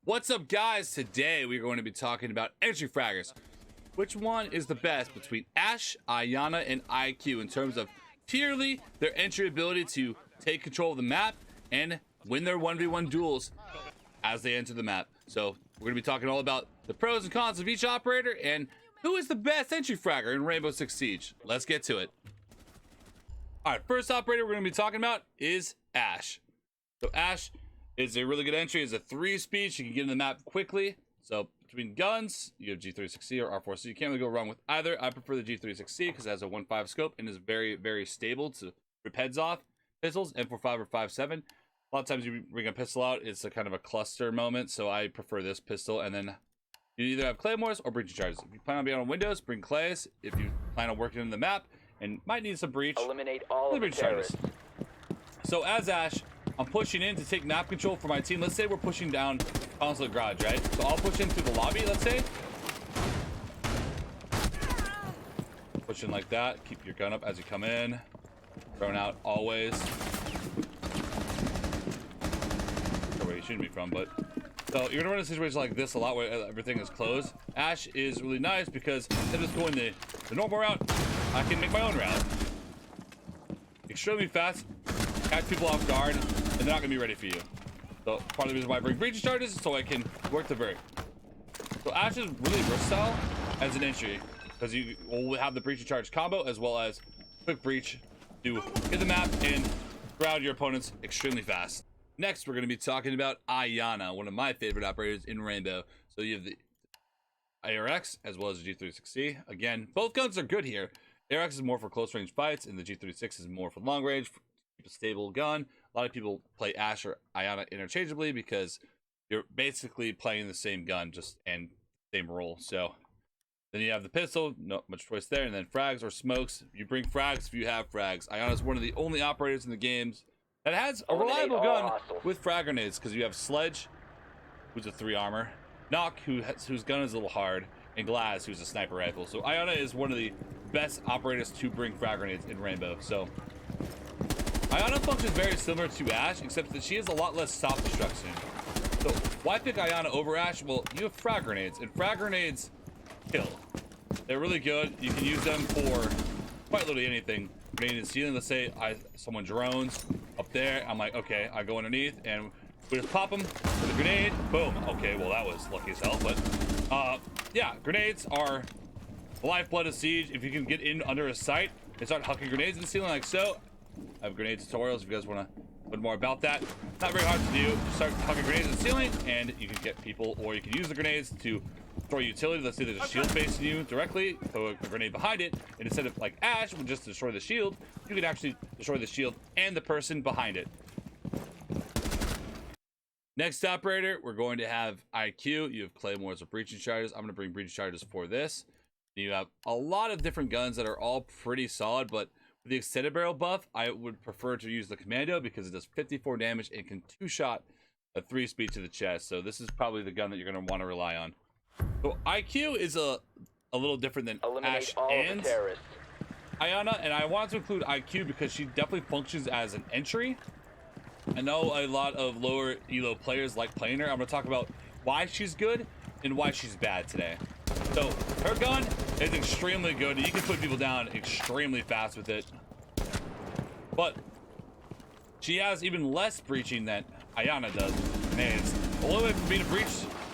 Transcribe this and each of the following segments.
What's up, guys? Today we're going to be talking about entry fraggers. Which one is the best between Ashe, Iana, and IQ in terms of purely their entry ability to take control of the map and win their 1v1 duels as they enter the map. So we're going to be talking all about the pros and cons of each operator and who is the best entry fragger in Rainbow Six Siege. Let's get to it. Alright, first operator we're going to be talking about is Ashe. So Ashe is a really good entry. It's a 3-speed. She can get in the map quickly. So between guns, you have G36C or R4C. You can't really go wrong with either. I prefer the G36C because it has a 1.5 scope and is very, very stable to rip heads off. Pistols, M45 or 5.7. A lot of times you bring a pistol out, it's a kind of a cluster moment. So I prefer this pistol. And then you either have claymores or breaching charges. If you plan on being on windows, bring clays. If you plan on working in the map and might need some breach, eliminate all of the terrorists. So as Ashe, I'm pushing in to take map control for my team. Let's say we're pushing down Consulate Garage, right? So I'll push in through the lobby, let's say. Push in like that. Keep your gun up as you come in. Thrown out always. Not where you shooting me from, but... So you're gonna run a situation like this a lot where everything is closed. Ashe is really nice because instead of just going the normal route, I can make my own route. Extremely fast. Catch people off guard, and they're not gonna be ready for you. So part of the reason why I bring breaching charges is so I can work the vert. So Ashe is really versatile as an entry because you will have the breaching charge combo as well as quick breach to get the map and crowd your opponents extremely fast. Next, we're gonna be talking about Iana, one of my favorite operators in Rainbow. So you have the ARX as well as the G36C. Again, both guns are good here. ARX is more for close range fights, and the G36 is more for long range. A stable gun. A lot of people play Ashe or Iana interchangeably because you're basically playing the same gun, just and same role. So then you have the pistol, not much choice there, and then frags or smokes. You bring frags if you have frags. Iana is one of the only operators in the games that has a reliable gun with frag grenades because you have Sledge, who's a 3 armor, Knock, whose gun is a little hard, and Glass, who's a sniper rifle. So Iana is one of the best operators to bring frag grenades in Rainbow. So Iana functions very similar to Ashe, except that she has a lot less soft destruction. So why pick Iana over Ashe? Well, you have frag grenades, and frag grenades kill. They're really good. You can use them for quite literally anything. Grenade in the ceiling, let's say someone drones up there. I'm like, okay, I go underneath, and we just pop them with a grenade. Boom. Okay, well, that was lucky as hell, but yeah, grenades are the lifeblood of Siege. If you can get in under a site and start hucking grenades in the ceiling like so, I have grenade tutorials if you guys want to learn more about that. Not very hard to do. Just start hucking grenades in the ceiling, and you can get people, or you can use the grenades to destroy utility. Let's say there's a shield facing you directly, throw a grenade behind it, and instead of like Ashe would just destroy the shield, you can actually destroy the shield and the person behind it. Next operator, we're going to have IQ. You have claymores or breaching charges. I'm going to bring breaching charges for this. You have a lot of different guns that are all pretty solid, but the extended barrel buff, I would prefer to use the commando because it does 54 damage and can 2-shot a 3-speed to the chest. So this is probably the gun that you're going to want to rely on. So IQ is a little different than Ashe and Iana, and I wanted to include IQ because she definitely functions as an entry. I know a lot of lower elo players like playing her. I'm going to talk about why she's good and why she's bad today. So her gun is extremely good. You can put people down extremely fast with it. But she has even less breaching than Iana does. And it's the only way for me to breach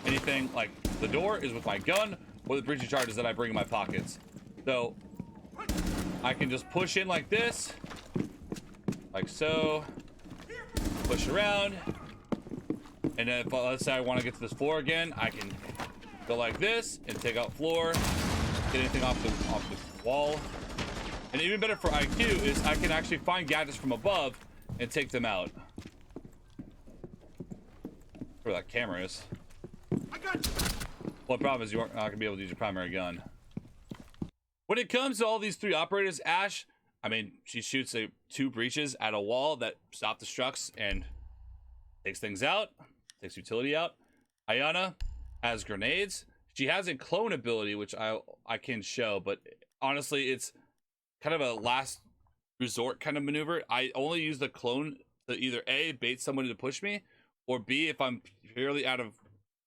anything like the door is with my gun or the breaching charges that I bring in my pockets. So I can just push in like this, like so, push around, and then if let's say I want to get to this floor again, I can go like this and take out floor, get anything off the wall. And even better for IQ is I can actually find gadgets from above and take them out. Where that camera is. I got you. Well, the problem is you're not gonna be able to use your primary gun. When it comes to all these 3 operators, Ashe, I mean, she shoots 2 breaches at a wall that stop destructs and takes things out, takes utility out. Iana has grenades. She has a clone ability, which I can show, but honestly, it's kind of a last resort kind of maneuver. I only use the clone to either A, bait somebody to push me, or B, if I'm purely out of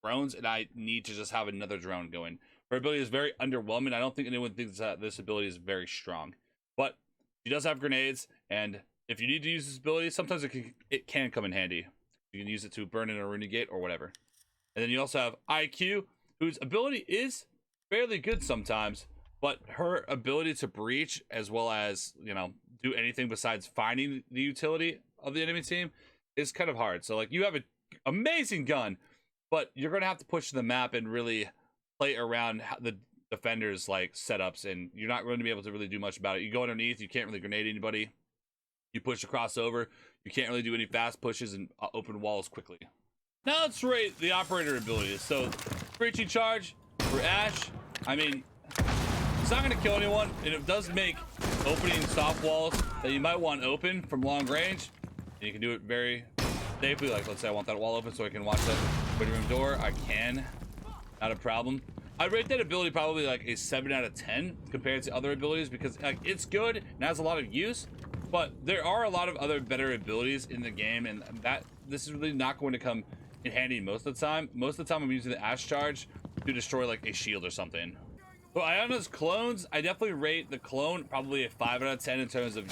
drones, and I need to just have another drone going. Her ability is very underwhelming. I don't think anyone thinks that this ability is very strong, but she does have grenades, and if you need to use this ability, sometimes it can come in handy. You can use it to burn in a renegade or whatever. And then you also have IQ, whose ability is fairly good sometimes, but her ability to breach, as well as, you know, do anything besides finding the utility of the enemy team, is kind of hard. So like, you have an amazing gun, but you're gonna have to push the map and really play around the defenders like setups, and you're not going to be able to really do much about it. You go underneath, you can't really grenade anybody. You push across over, you can't really do any fast pushes and open walls quickly. Now let's rate the operator abilities. So breaching charge for Ash, I mean, it's not going to kill anyone, and it does make opening soft walls that you might want open from long range, and you can do it very safely. Like, let's say I want that wall open so I can watch that waiting room door. I can, not a problem. I'd rate that ability probably like a 7 out of 10 compared to other abilities, because like, it's good and has a lot of use, but there are a lot of other better abilities in the game, and this is really not going to come in handy most of the time. Most of the time I'm using the Ash charge to destroy like a shield or something. So Iana's clones, I definitely rate the clone probably a 5 out of 10 in terms of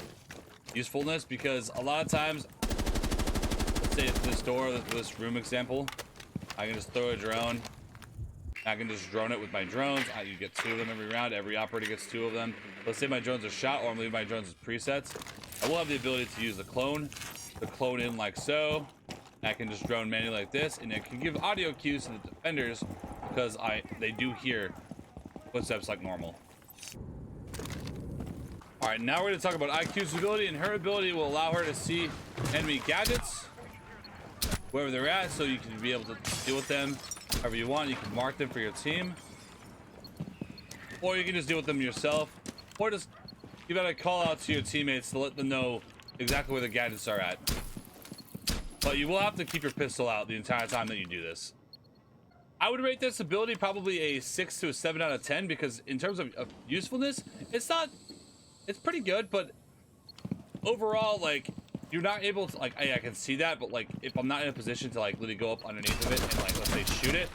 usefulness, because a lot of times, let's say this door, this room example, I can just throw a drone. I can just drone it with my drones. You get 2 of them every round. Every operator gets 2 of them. Let's say my drones are shot, or I'm leaving my drones as presets. I will have the ability to use the clone in like so. I can just drone manually like this, and it can give audio cues to the defenders, because they do hear footsteps like normal. All right, now we're going to talk about IQ's ability, and her ability will allow her to see enemy gadgets wherever they're at, so you can be able to deal with them however you want. You can mark them for your team, or you can just deal with them yourself, or just give out a call out to your teammates to let them know exactly where the gadgets are at. But you will have to keep your pistol out the entire time that you do this. I would rate this ability probably a 6 to a 7 out of 10, because in terms of usefulness, it's pretty good, but overall, like, you're not able to, like, I can see that, but like, if I'm not in a position to like literally go up underneath of it and like, let's say, shoot it,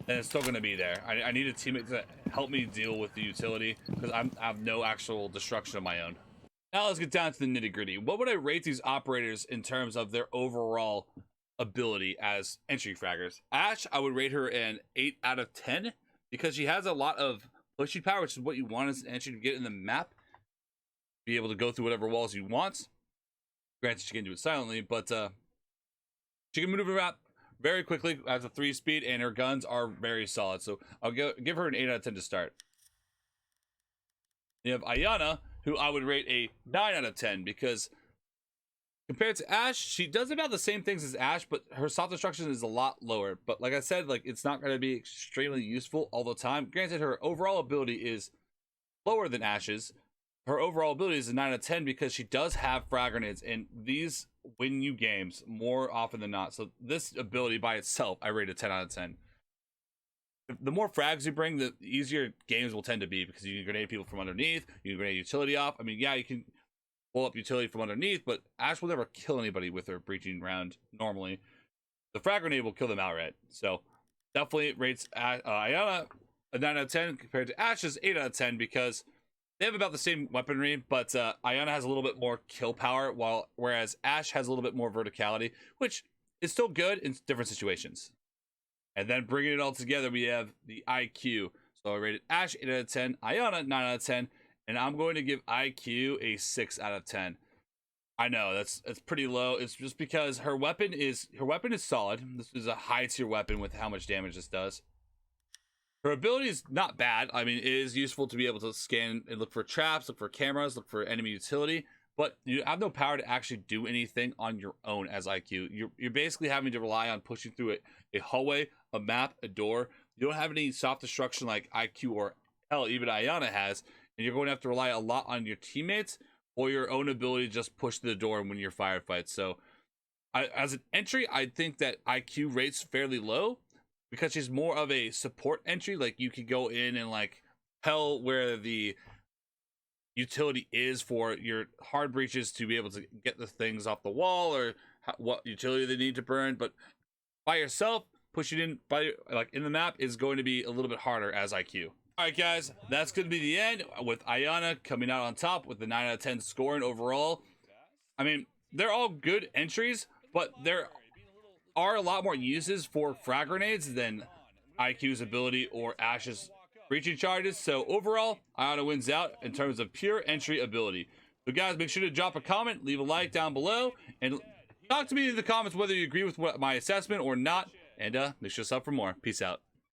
then it's still going to be there. I need a teammate to help me deal with the utility, because I have no actual destruction of my own. Now let's get down to the nitty gritty. What would I rate these operators in terms of their overall ability as entry fraggers? Ash, I would rate her an 8 out of 10, because she has a lot of pushing power, which is what you want as an entry to get in the map. Be able to go through whatever walls you want. Granted, she can do it silently, but she can maneuver around very quickly, has a 3-speed, and her guns are very solid. So I'll give her an 8 out of 10 to start. You have Iana, who I would rate a 9 out of 10, because compared to Ash, she does about the same things as Ash, but her soft destruction is a lot lower. But like I said, like, it's not going to be extremely useful all the time. Granted, her overall ability is lower than Ash's. Her overall ability is a 9 out of 10 because she does have frag grenades, and these win you games more often than not. So this ability by itself, I rate a 10 out of 10. The more frags you bring, the easier games will tend to be, because you can grenade people from underneath, you can grenade utility off. I mean, yeah, you can pull up utility from underneath, but Ash will never kill anybody with her breaching round normally. The frag grenade will kill them outright. So definitely rates Iana a 9 out of 10 compared to Ash's 8 out of 10, because they have about the same weaponry, but Iana has a little bit more kill power, whereas Ash has a little bit more verticality, which is still good in different situations. And then bringing it all together, we have the IQ. So I rated Ash 8 out of 10, Iana 9 out of 10, and I'm going to give IQ a 6 out of 10. I know that's pretty low. It's just because her weapon is solid. This is a high tier weapon with how much damage this does. Her ability is not bad. I mean, it is useful to be able to scan and look for traps, look for cameras, look for enemy utility, but you have no power to actually do anything on your own as IQ. You're basically having to rely on pushing through a hallway, a map, a door. You don't have any soft destruction like IQ or hell, even Iana has, and you're going to have to rely a lot on your teammates or your own ability to just push through the door and win your firefights. So as an entry, I think that IQ rates fairly low, because she's more of a support entry. Like, you could go in and like tell where the utility is for your hard breaches to be able to get the things off the wall, or what utility they need to burn. But by yourself, pushing in by like in the map is going to be a little bit harder as IQ. All right, guys, that's going to be the end with Iana coming out on top with the 9 out of 10 scoring overall. I mean, they're all good entries, but there are a lot more uses for frag grenades than IQ's ability or Ash's breaching charges. So overall, Iana wins out in terms of pure entry ability. So guys, make sure to drop a comment, leave a like down below, and talk to me in the comments whether you agree with my assessment or not. And make sure to sub for more. Peace out.